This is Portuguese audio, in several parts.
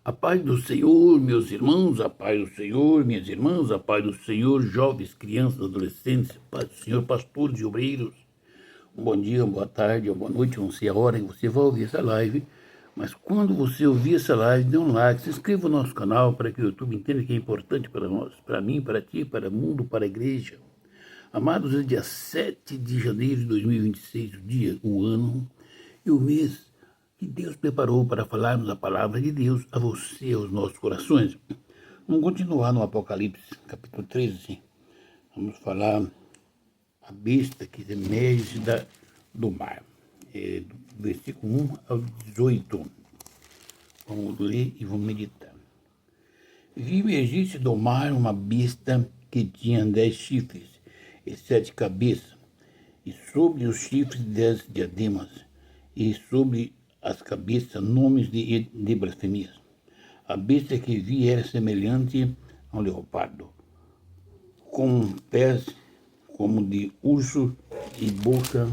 A paz do Senhor, meus irmãos, a paz do Senhor, minhas irmãs, a paz do Senhor, jovens, crianças, adolescentes, a paz do Senhor, pastores e obreiros. Um bom dia, uma boa tarde, uma boa noite, não sei a hora em que você vai ouvir essa live, mas quando você ouvir essa live, dê um like, se inscreva no nosso canal para que o YouTube entenda que é importante para nós, para mim, para ti, para o mundo, para a igreja. Amados, é dia 7 de janeiro de 2026, o dia, o ano e o mês que Deus preparou para falarmos a palavra de Deus a você, aos nossos corações. Vamos continuar no Apocalipse, capítulo 13. Vamos falar a besta que emerge do mar. Do versículo 1 ao 18. Vamos ler e vamos meditar. Vi emergir-se do mar uma besta que tinha 10 chifres e 7 cabeças, e sobre os chifres 10 diademas, e sobre as cabeças nomes de blasfemias. A besta que vi era semelhante a um leopardo, com pés como de urso e boca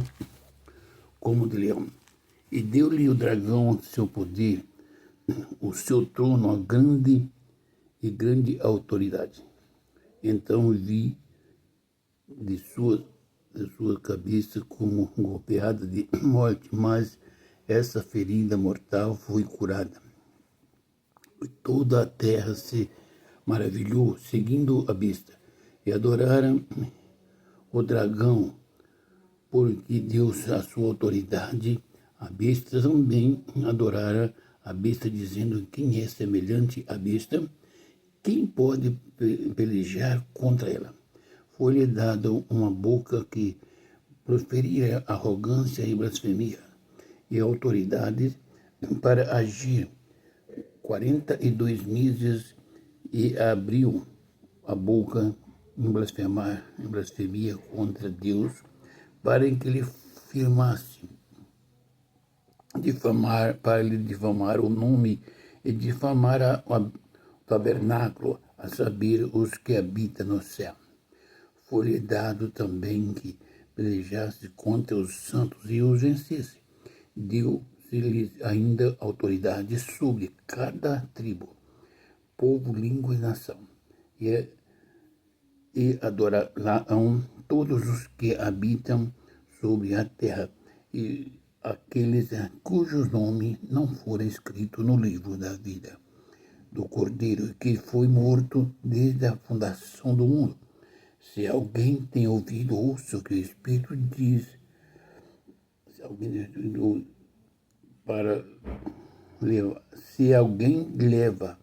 como de leão. E deu-lhe o dragão seu poder, o seu trono, a grande autoridade. Então vi de sua cabeça como golpeada de morte, mas essa ferida mortal foi curada. E toda a terra se maravilhou, seguindo a besta, e adoraram o dragão, porque deu a sua autoridade. A besta também adorara a besta, dizendo: quem é semelhante à besta? Quem pode pelejar contra ela? Foi-lhe dada uma boca que proferia arrogância e blasfemia, e autoridade para agir 42 meses, e abriu a boca em blasfemia contra Deus, para que lhe firmasse para lhe difamar o nome e difamar o tabernáculo, a saber, os que habitam no céu. Foi-lhe dado também que pelejasse contra os santos e os vencesse. Deu-se-lhe ainda autoridade sobre cada tribo, povo, língua e nação, e adorarão todos os que habitam sobre a terra, e aqueles cujos nomes não foram escritos no livro da vida do Cordeiro, que foi morto desde a fundação do mundo. Se alguém tem ouvido, ouça o que o Espírito diz. Se alguém leva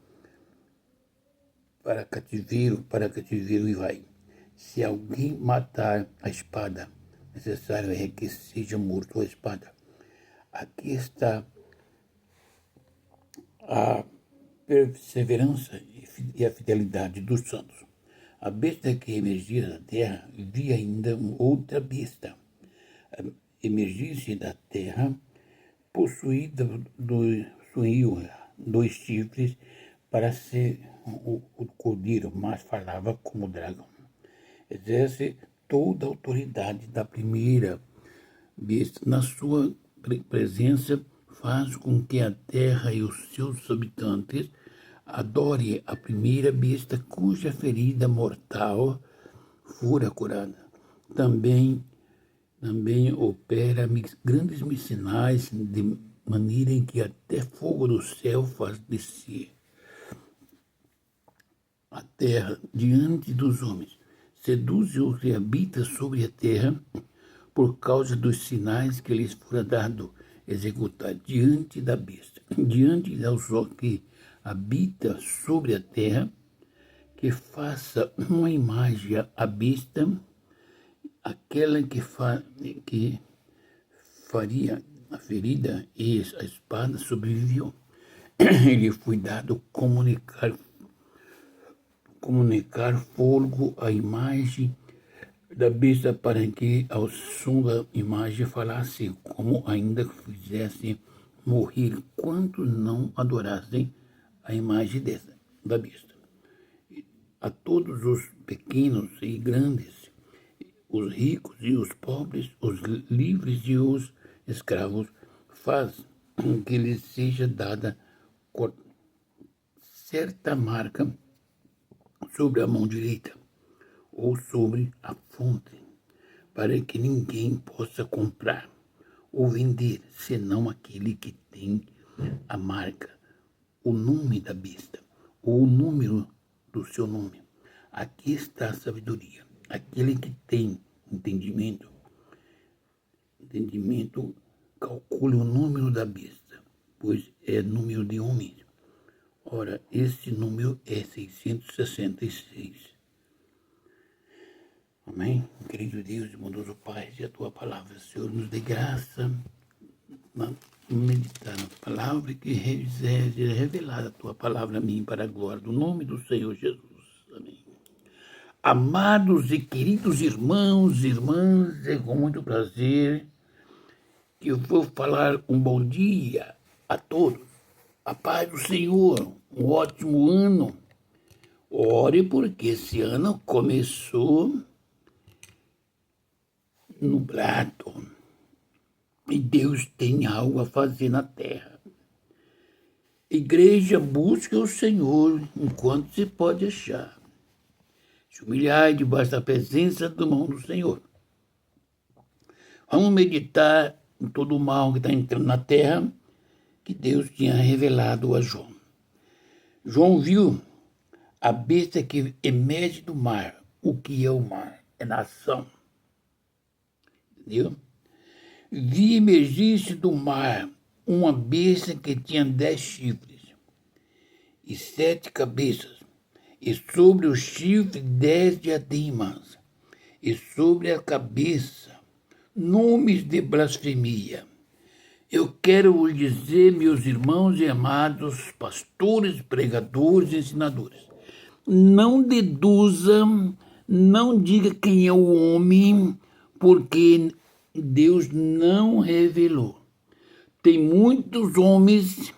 para cativeiro e vai. Se alguém matar a espada, necessário é que seja morto a espada. Aqui está a perseverança e a fidelidade dos santos. A besta que emergia da terra via ainda outra besta emergir-se da terra, possuída dois chifres para ser o cordeiro, mas falava como dragão. Exerce toda a autoridade da primeira besta. Na sua presença, faz com que a terra e os seus habitantes adore a primeira besta, cuja ferida mortal fora curada. Também opera grandes sinais, de maneira em que até fogo do céu faz descer a terra diante dos homens. Seduz o que habita sobre a terra, por causa dos sinais que lhes fora dado executar diante da besta, diante dos que habita sobre a terra, que faça uma imagem à besta, aquela que faria a ferida, e a espada sobreviveu. Ele foi dado comunicar fogo à imagem da besta, para que ao som da imagem falasse, como ainda fizesse morrer quantos não adorassem a imagem da besta. A todos os pequenos e grandes, os ricos e os pobres, os livres e os escravos, faz que lhes seja dada certa marca sobre a mão direita ou sobre a fonte, para que ninguém possa comprar ou vender, senão aquele que tem a marca, o nome da besta, ou o número do seu nome. Aqui está a sabedoria. Aquele que tem entendimento, calcule o número da besta, pois é número de homens. Ora, esse número é 666. Amém? Querido Deus e bondoso Pai, se a tua palavra, Senhor, nos dê graça na meditar na palavra, que seja revelada a tua palavra a mim para a glória do nome do Senhor Jesus. Amém. Amados e queridos irmãos e irmãs, é com muito prazer que eu vou falar um bom dia a todos. A paz do Senhor, um ótimo ano. Ore porque esse ano começou nublado e Deus tem algo a fazer na terra. Igreja, busca o Senhor enquanto se pode achar. Se humilhar debaixo da presença do mão do Senhor. Vamos meditar em todo o mal que está entrando na terra, que Deus tinha revelado a João. João viu a besta que emerge do mar. O que é o mar? É nação. Entendeu? Vi emergir-se do mar uma besta que tinha 10 chifres e 7 cabeças, e sobre os chifres 10 diademas, e sobre a cabeça nomes de blasfemia. Eu quero lhe dizer, meus irmãos e amados pastores, pregadores e ensinadores, não deduza, não diga quem é o homem, porque Deus não revelou. Tem muitos homens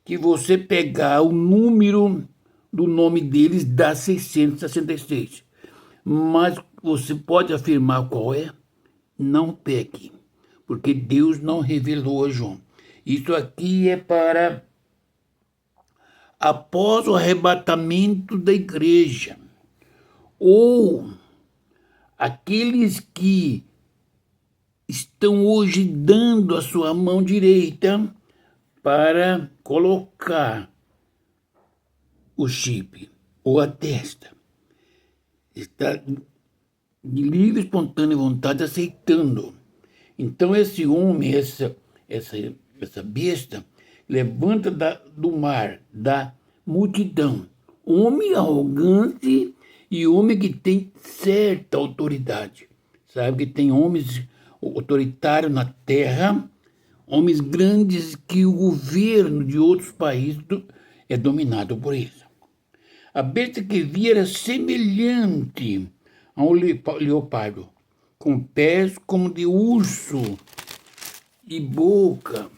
que você pegar o número do nome deles dá 666. Mas você pode afirmar qual é? Não peque, porque Deus não revelou a João. Isso aqui é para após o arrebatamento da igreja, ou aqueles que estão hoje dando a sua mão direita para colocar o chip ou a testa. Está de livre, espontânea vontade aceitando. Então esse homem, essa besta, levanta do mar, da multidão, homem arrogante e homem que tem certa autoridade. Sabe que tem homens autoritários na terra, homens grandes que o governo de outros países é dominado por isso. A besta que vi era semelhante a um leopardo, com pés como de urso e boca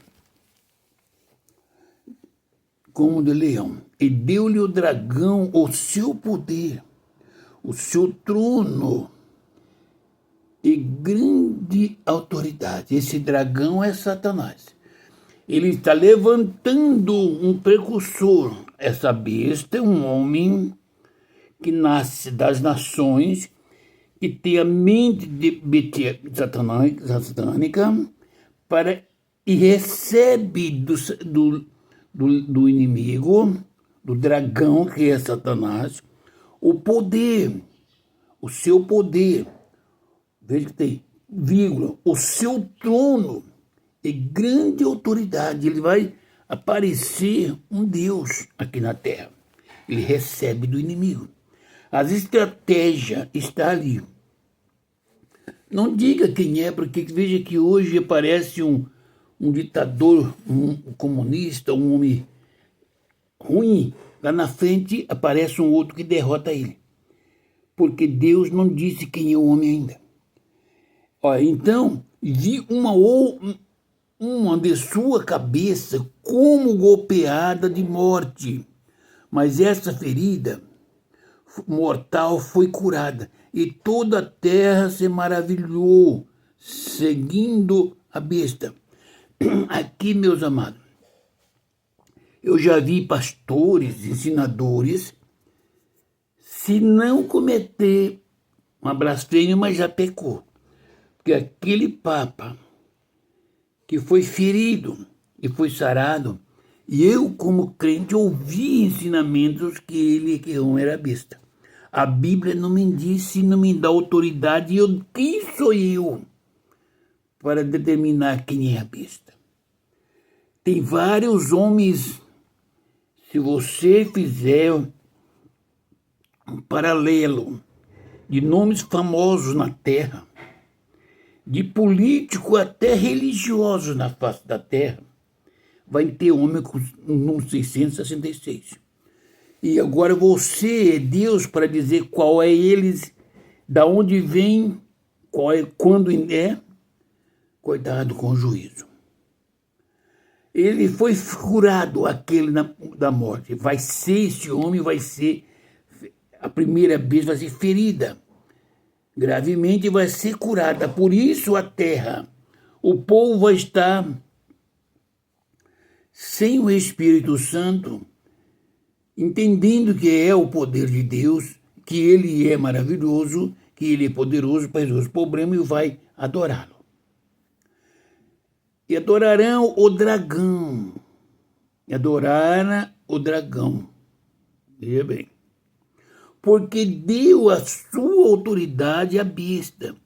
como de leão. E deu-lhe o dragão o seu poder, o seu trono e grande autoridade. Esse dragão é Satanás. Ele está levantando um precursor. Essa besta é um homem que nasce das nações, que tem a mente de satânica e recebe do inimigo, do dragão que é Satanás, o poder, o seu poder. Veja que tem vírgula, o seu trono e grande autoridade. Ele vai aparecer um Deus aqui na terra. Ele recebe do inimigo. As estratégias estão ali. Não diga quem é, porque veja que hoje aparece um ditador, um comunista, um homem ruim. Lá na frente aparece um outro que derrota ele. Porque Deus não disse quem é o homem ainda. Olha, então, vi uma de sua cabeça como golpeada de morte. Mas essa ferida mortal foi curada, e toda a terra se maravilhou, seguindo a besta. Aqui, meus amados, Eu já vi pastores, ensinadores, se não cometer uma blasfêmia, mas já pecou. Porque aquele Papa que foi ferido e foi sarado, e eu, como crente, ouvi ensinamentos que ele que não era besta. A Bíblia não me disse, não me dá autoridade, e quem sou eu para determinar quem é a besta? Tem vários homens, se você fizer um paralelo de nomes famosos na terra, de político até religioso na face da terra, vai ter homem com o número 666. E agora você é Deus para dizer qual é eles, da onde vem, qual é, quando é. Cuidado com o juízo. Ele foi curado, aquele da morte. Vai ser, esse homem vai ser, a primeira vez vai ser ferida. Gravemente vai ser curada. Por isso a terra, o povo vai estar sem o Espírito Santo, entendendo que é o poder de Deus, que ele é maravilhoso, que ele é poderoso para resolver os problemas e vai adorá-lo. E adorarão o dragão. E adoraram o dragão. Veja bem. Porque deu a sua autoridade à besta.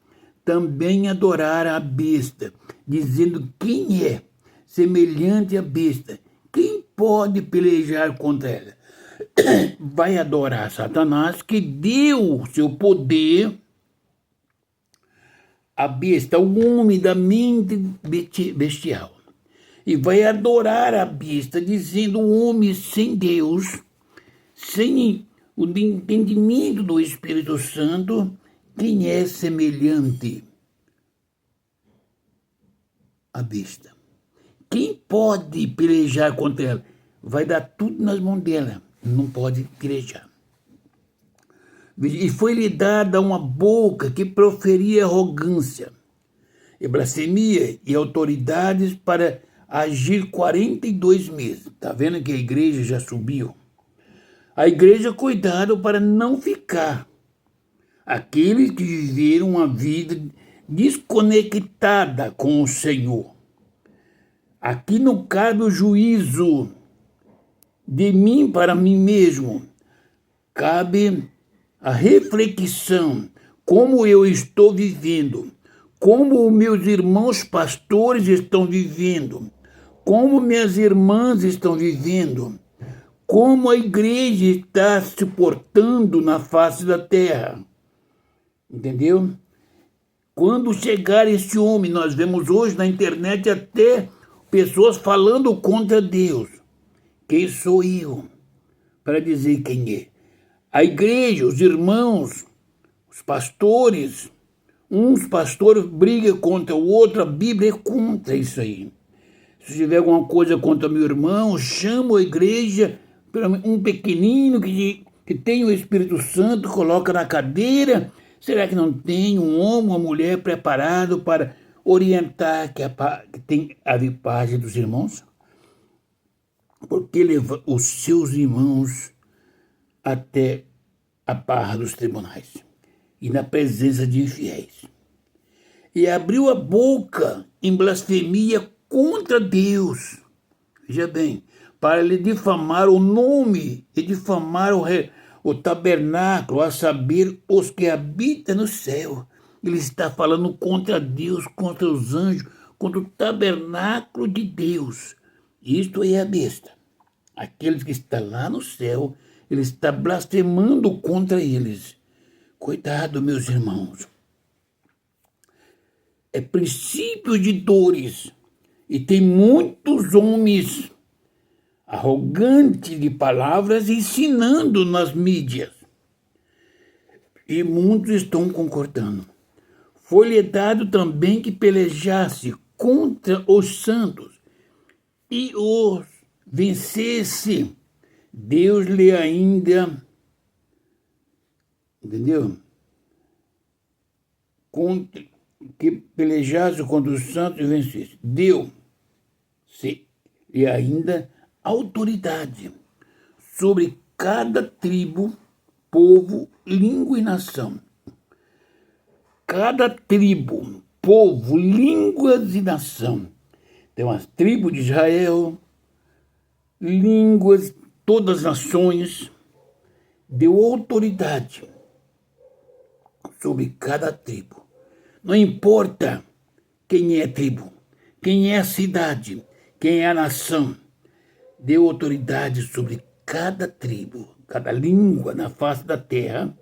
Também adoraram a besta, dizendo quem é semelhante à besta. Quem pode pelejar contra ela? Vai adorar Satanás, que deu seu poder à besta, o homem da mente bestial. E vai adorar a besta, dizendo o homem sem Deus, sem o entendimento do Espírito Santo, quem é semelhante à besta. Quem pode pelejar contra ela? Vai dar tudo nas mãos dela, não pode pelejar. E foi-lhe dada uma boca que proferia arrogância e blasfemia e autoridades para agir 42 meses. Está vendo que a igreja já subiu? A igreja, cuidado para não ficar. Aqueles que viveram uma vida desconectada com o Senhor. Aqui não cabe o juízo de mim para mim mesmo. Cabe a reflexão, como eu estou vivendo, como os meus irmãos pastores estão vivendo, como minhas irmãs estão vivendo, como a igreja está se portando na face da terra. Entendeu? Quando chegar esse homem, nós vemos hoje na internet até pessoas falando contra Deus. Quem sou eu para dizer quem é? A igreja, os irmãos, os pastores, uns pastores brigam contra o outro, a Bíblia é contra isso aí. Se tiver alguma coisa contra meu irmão, chamo a igreja, um pequenino que tem o Espírito Santo, coloca na cadeira. Será que não tem um homem, uma mulher preparado para orientar que tem a paz dos irmãos? Porque leva os seus irmãos até a barra dos tribunais e na presença de infiéis. E abriu a boca em blasfemia contra Deus. Veja bem, para lhe difamar o nome e difamar o tabernáculo, a saber, os que habitam no céu. Ele está falando contra Deus, contra os anjos, contra o tabernáculo de Deus. Isto é a besta. Aqueles que estão lá no céu, ele está blasfemando contra eles. Cuidado, meus irmãos. É princípio de dores. E tem muitos homens arrogantes de palavras ensinando nas mídias. E muitos estão concordando. Foi-lhe dado também que pelejasse contra os santos e os vencesse. Deus lhe ainda, entendeu? Que pelejasse contra os santos e vencesse. Deu-se lhe ainda autoridade sobre cada tribo, povo, língua e nação. Cada tribo, povo, línguas e nação. Tem as tribos de Israel, línguas, todas as nações, deu autoridade sobre cada tribo. Não importa quem é a tribo, quem é a cidade, quem é a nação, deu autoridade sobre cada tribo, cada língua na face da terra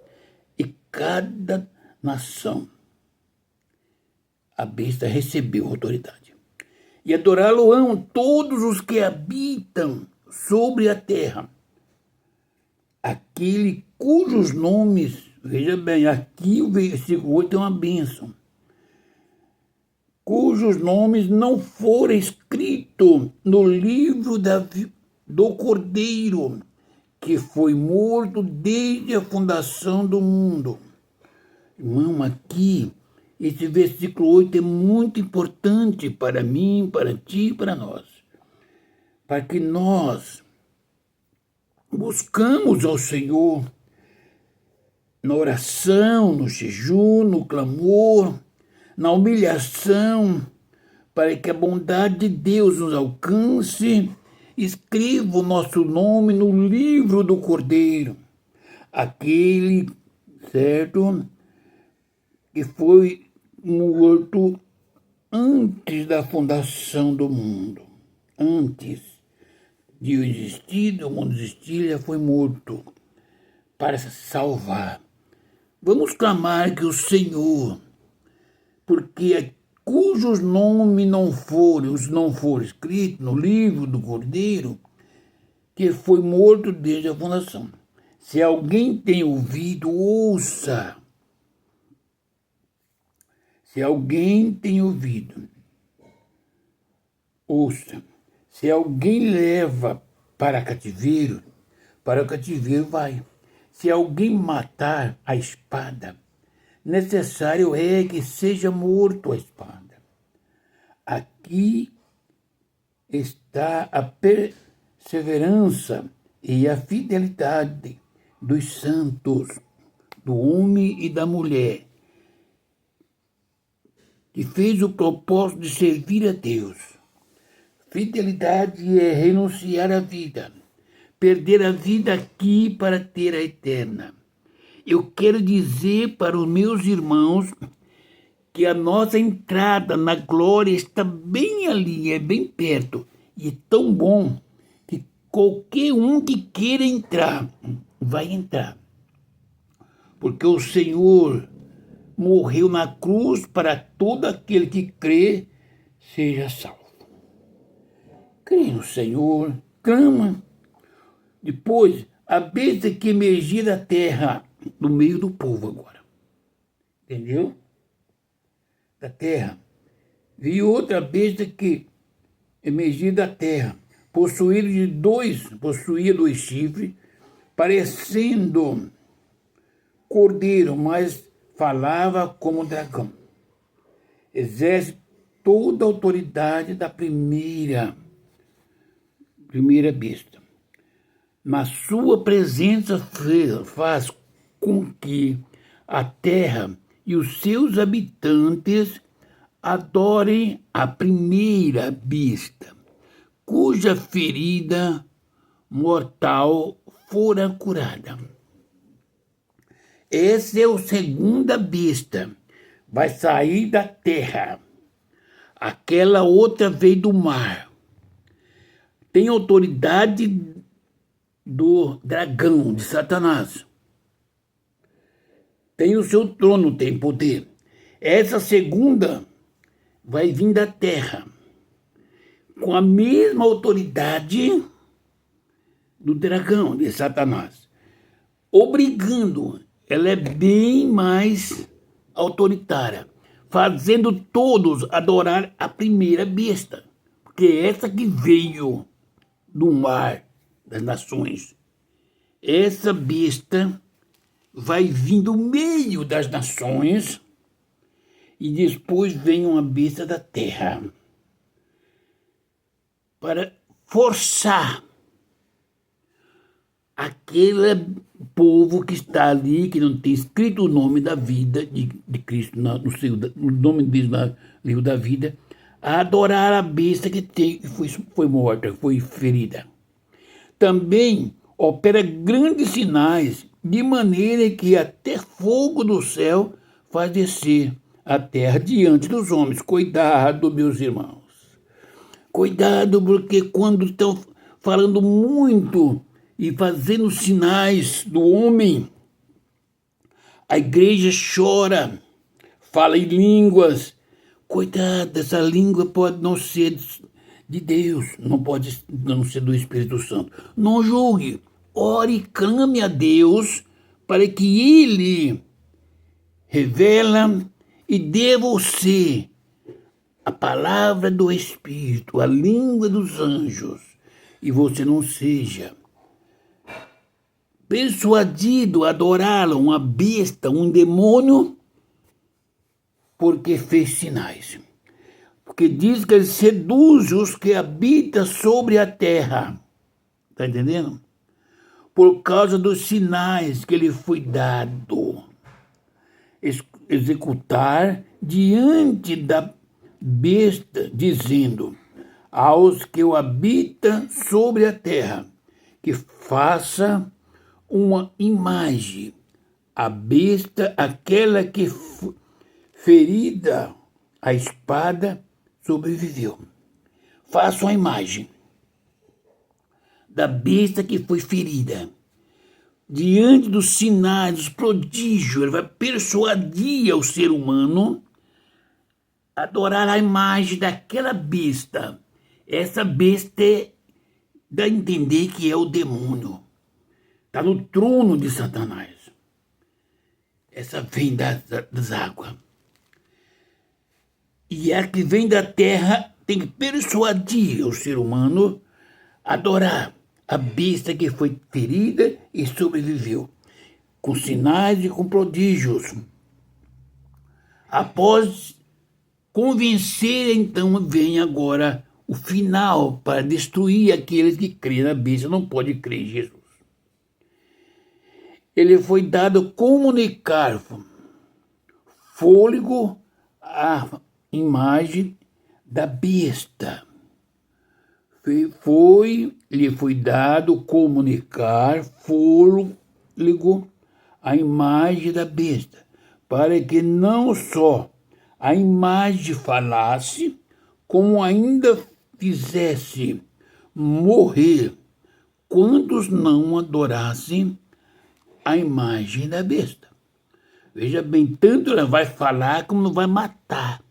e cada nação. A besta recebeu autoridade. E adorá-lo-ão todos os que habitam sobre a terra. Aquele cujos nomes, veja bem, aqui o versículo 8 é uma bênção, cujos nomes não foram escritos no livro do Cordeiro, que foi morto desde a fundação do mundo. Irmão, aqui, esse versículo 8 é muito importante para mim, para ti e para nós. Para que nós buscamos ao Senhor na oração, no jejum, no clamor, na humilhação, para que a bondade de Deus nos alcance. Escreva o nosso nome no livro do Cordeiro, aquele, certo, que foi morto antes da fundação do mundo. Antes de eu existir, do mundo existir, ele já foi morto para se salvar. Vamos clamar que o Senhor, porque cujos nomes não foram escritos no livro do Cordeiro, que foi morto desde a fundação. Se alguém tem ouvido, ouça. Se alguém tem ouvido, ouça. Se alguém leva para o cativeiro vai. Se alguém matar a espada, necessário é que seja morto a espada. Aqui está a perseverança e a fidelidade dos santos, do homem e da mulher, que fez o propósito de servir a Deus. Fidelidade é renunciar à vida, perder a vida aqui para ter a eterna. Eu quero dizer para os meus irmãos que a nossa entrada na glória está bem ali, é bem perto. E é tão bom que qualquer um que queira entrar, vai entrar. Porque o Senhor morreu na cruz para todo aquele que crê seja salvo. Crê no Senhor, clama. Depois, a besta que emergia da terra, no meio do povo agora. Entendeu? Da terra. Vi outra besta que emergia da terra, possuía dois chifres, parecendo cordeiro, mas falava como dragão. Exerce toda a autoridade da primeira besta. Na sua presença faz com que a terra e os seus habitantes adorem a primeira besta, cuja ferida mortal fora curada. Essa é a segunda besta, vai sair da terra. Aquela outra veio do mar. Tem autoridade do dragão, de Satanás. Tem o seu trono, tem poder. Essa segunda vai vir da terra, com a mesma autoridade do dragão, de Satanás. Obrigando, ela é bem mais autoritária, fazendo todos adorar a primeira besta, porque é essa que veio do mar das nações. Essa besta vai vir do meio das nações e depois vem uma besta da terra para forçar aquele povo que está ali, que não tem escrito o nome da vida de Cristo no nome dele no livro da vida, a adorar a besta que foi morta, foi ferida. Também opera grandes sinais, de maneira que até fogo do céu faz descer a terra diante dos homens. Cuidado, meus irmãos. Cuidado, porque quando estão falando muito e fazendo sinais do homem, a igreja chora, fala em línguas. Cuidado, essa língua pode não ser de Deus, não pode não ser do Espírito Santo. Não julgue, ore e clame a Deus para que Ele revela e dê a você a palavra do Espírito, a língua dos anjos, e você não seja persuadido a adorá-lo, uma besta, um demônio, porque fez sinais. Porque diz que ele seduz os que habitam sobre a terra. Está entendendo? Por causa dos sinais que lhe foi dado. Executar diante da besta, dizendo aos que o habitam sobre a terra, que faça uma imagem, a besta, aquela que ferida a espada, sobreviveu. Faça uma imagem da besta que foi ferida. Diante dos sinais, dos prodígios, ele vai persuadir ao ser humano a adorar a imagem daquela besta. Essa besta dá a entender que é o demônio. Está no trono de Satanás. Essa vem das águas. E a que vem da terra tem que persuadir o ser humano a adorar a besta que foi ferida e sobreviveu, com sinais e com prodígios. Após convencer, então vem agora o final para destruir aqueles que creem na besta, não pode crer em Jesus. Ele foi dado comunicar fôlego à imagem da besta. Lhe foi dado comunicar fôlego à imagem da besta, para que não só a imagem falasse, como ainda fizesse morrer quantos não adorassem a imagem da besta. Veja bem, tanto ela vai falar como não vai matar,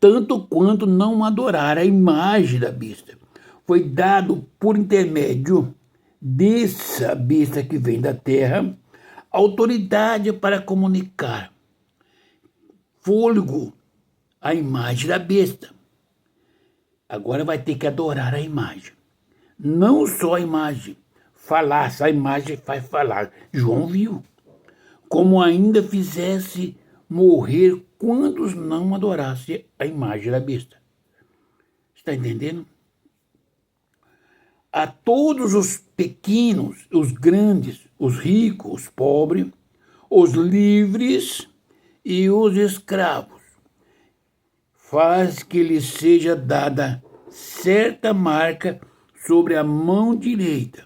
tanto quanto não adorar a imagem da besta. Foi dado por intermédio dessa besta que vem da terra autoridade para comunicar fôlego à imagem da besta. Agora vai ter que adorar a imagem. Não só a imagem. Falar, a imagem faz falar. João viu. Como ainda fizesse morrer quantos não adorassem a imagem da besta. Está entendendo? A todos os pequenos, os grandes, os ricos, os pobres, os livres e os escravos, faz que lhes seja dada certa marca sobre a mão direita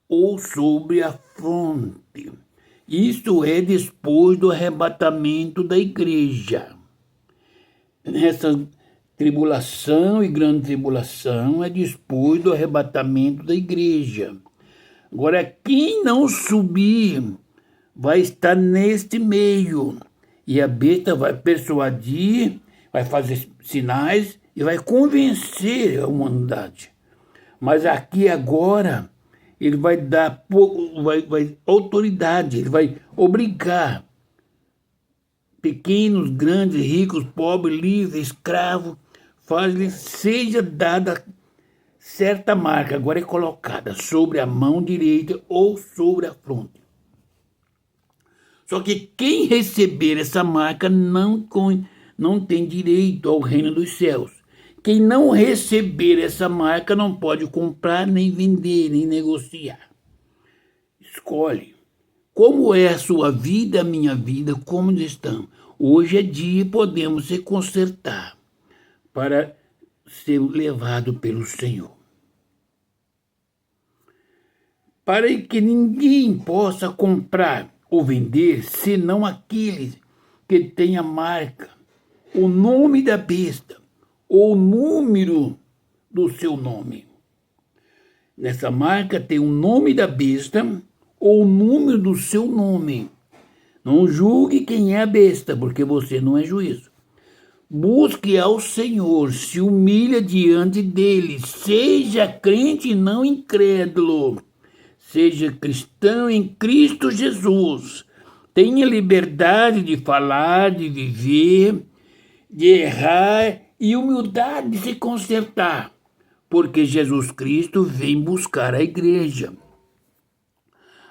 ou sobre a fronte. Isto é depois do arrebatamento da igreja. Nessa tribulação e grande tribulação é depois do arrebatamento da igreja. Agora, quem não subir vai estar neste meio. E a besta vai persuadir, vai fazer sinais e vai convencer a humanidade. Mas aqui agora, ele vai dar autoridade, ele vai obrigar pequenos, grandes, ricos, pobres, livres, escravos, faz-lhe seja dada certa marca, agora é colocada sobre a mão direita ou sobre a fronte. Só que quem receber essa marca não tem direito ao reino dos céus. Quem não receber essa marca não pode comprar, nem vender, nem negociar. Escolhe. Como é a sua vida, a minha vida, como estão? Hoje é dia, podemos se consertar para ser levado pelo Senhor. Para que ninguém possa comprar ou vender, senão aqueles que têm a marca, o nome da besta, ou o número do seu nome. Nessa marca tem o nome da besta ou o número do seu nome. Não julgue quem é a besta, porque você não é juízo. Busque ao Senhor, se humilha diante dele, seja crente e não incrédulo. Seja cristão em Cristo Jesus. Tenha liberdade de falar, de viver, de errar e humildade de se consertar, porque Jesus Cristo vem buscar a igreja.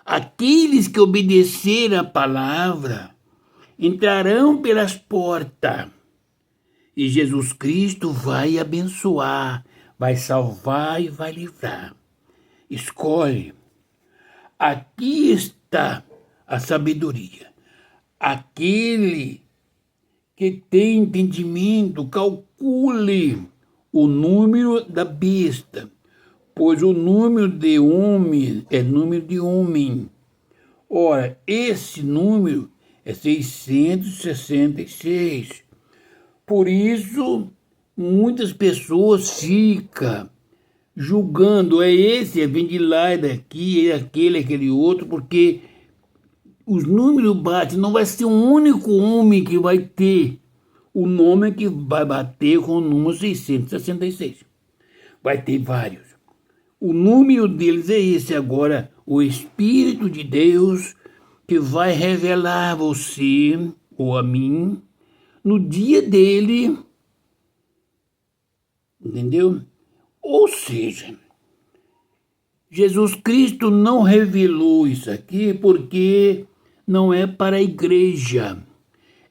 Aqueles que obedecerem a palavra entrarão pelas portas e Jesus Cristo vai abençoar, vai salvar e vai livrar. Escolhe. Aqui está a sabedoria. Aquele que tem entendimento, calcule o número da besta, pois o número de homem é número de homem. Ora, esse número é 666. Por isso, muitas pessoas ficam julgando, é esse, vem de lá, é daqui, é aquele outro, porque os números batem, não vai ser um único homem que vai ter o nome que vai bater com o número 666. Vai ter vários. O número deles é esse agora, o Espírito de Deus que vai revelar a você ou a mim no dia dele, entendeu? Ou seja, Jesus Cristo não revelou isso aqui porque não é para a igreja,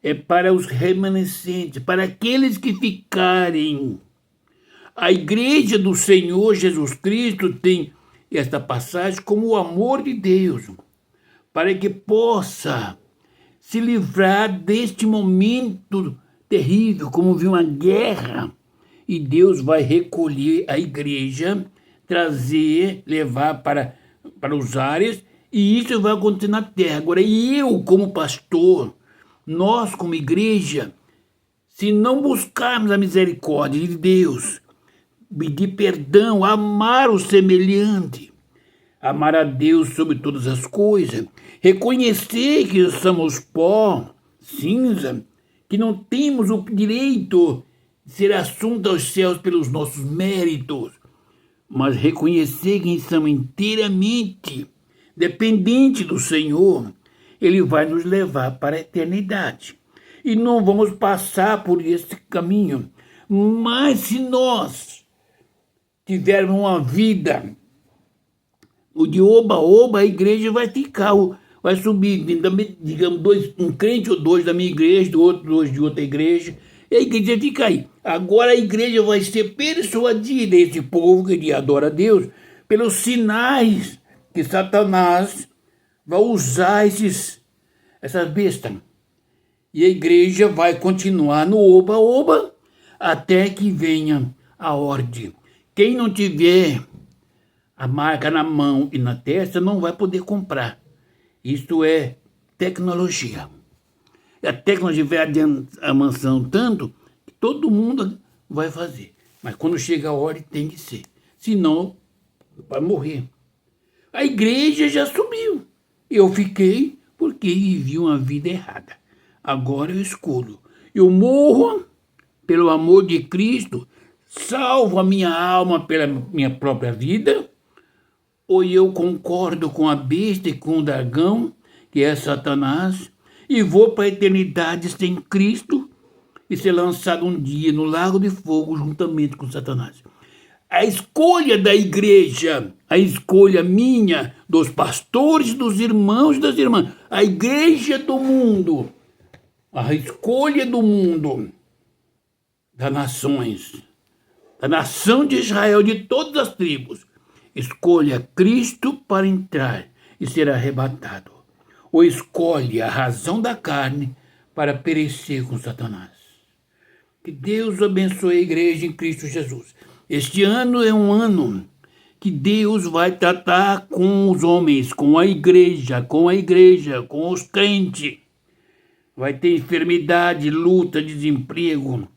é para os remanescentes, para aqueles que ficarem. A igreja do Senhor Jesus Cristo tem esta passagem como o amor de Deus, para que possa se livrar deste momento terrível, como viu uma guerra. E Deus vai recolher a igreja, trazer, levar para os ares, e isso vai acontecer na terra. Agora, eu como pastor, nós como igreja, se não buscarmos a misericórdia de Deus, pedir perdão, amar o semelhante, amar a Deus sobre todas as coisas, reconhecer que somos pó, cinza, que não temos o direito ser assunto aos céus pelos nossos méritos, mas reconhecer que somos inteiramente dependentes do Senhor, Ele vai nos levar para a eternidade. E não vamos passar por esse caminho. Mas se nós tivermos uma vida de oba-oba, a igreja vai ficar, vai subir, digamos, um crente ou dois da minha igreja, do outro, dois de outra igreja, e a igreja fica aí. Agora a igreja vai ser persuadida, esse povo que adora a Deus, pelos sinais que Satanás vai usar essas bestas. E a igreja vai continuar no oba-oba até que venha a ordem. Quem não tiver a marca na mão e na testa não vai poder comprar. Isso é tecnologia. A tecnologia vai avançando tanto que todo mundo vai fazer. Mas quando chega a hora tem que ser. Senão, vai morrer. A igreja já subiu. Eu fiquei porque vivi uma vida errada. Agora eu escolho. Eu morro pelo amor de Cristo, salvo a minha alma pela minha própria vida, ou eu concordo com a besta e com o dragão, que é Satanás, e vou para a eternidade sem Cristo e ser lançado um dia no lago de fogo juntamente com Satanás. A escolha da igreja, a escolha minha, dos pastores, dos irmãos e das irmãs, a igreja do mundo, a escolha do mundo, das nações, da nação de Israel, de todas as tribos, escolha Cristo para entrar. e será arrebatado. Ou escolhe a razão da carne para perecer com Satanás. Que Deus abençoe a igreja em Cristo Jesus. Este ano é um ano que Deus vai tratar com os homens, com a igreja, com os crentes. Vai ter enfermidade, luta, desemprego.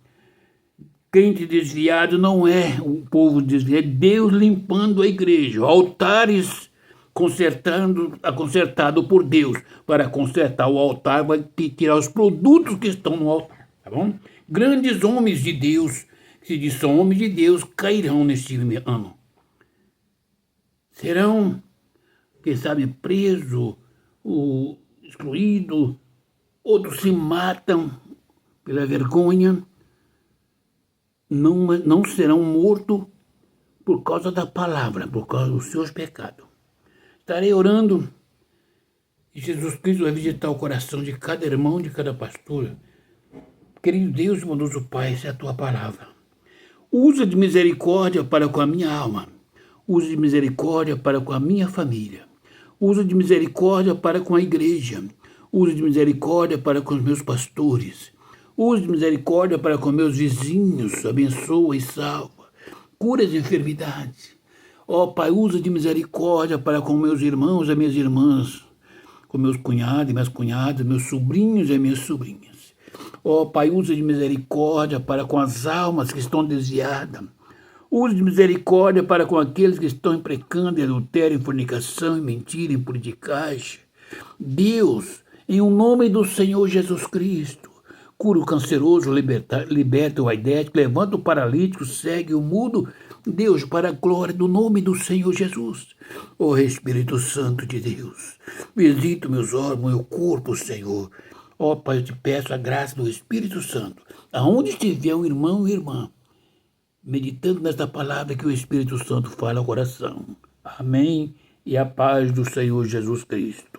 Crente desviado não é o povo desviado, é Deus limpando a igreja. Altares consertado por Deus. Para consertar o altar, vai ter que tirar os produtos que estão no altar, tá bom? Grandes homens de Deus, que se diz são homens de Deus, cairão neste ano. Serão, quem sabe, presos, excluídos, outros se matam pela vergonha, não serão mortos por causa da palavra, por causa dos seus pecados. Estarei orando e Jesus Cristo vai visitar o coração de cada irmão, de cada pastor. Querido Deus, bondoso Pai, essa é a tua palavra. Usa de misericórdia para com a minha alma. Usa de misericórdia para com a minha família. Usa de misericórdia para com a igreja. Usa de misericórdia para com os meus pastores. Usa de misericórdia para com meus vizinhos. Abençoa e salva. Cura as enfermidades. Ó Pai, usa de misericórdia para com meus irmãos e minhas irmãs. Com meus cunhados e minhas cunhadas, meus sobrinhos e minhas sobrinhas. Ó Pai, usa de misericórdia para com as almas que estão desviadas. Usa de misericórdia para com aqueles que estão em pecado, em adultério, em fornicação, em mentira, em politicagem. Deus, em o nome do Senhor Jesus Cristo, cura o canceroso, liberta o aidético, levanta o paralítico, segue o mudo. Deus, para a glória do nome do Senhor Jesus. Ó Espírito Santo de Deus, visita meus órgãos, meu corpo, Senhor. Ó Pai, eu te peço a graça do Espírito Santo. Aonde estiver um irmão e irmã, meditando nesta palavra que o Espírito Santo fala ao coração. Amém. E a paz do Senhor Jesus Cristo.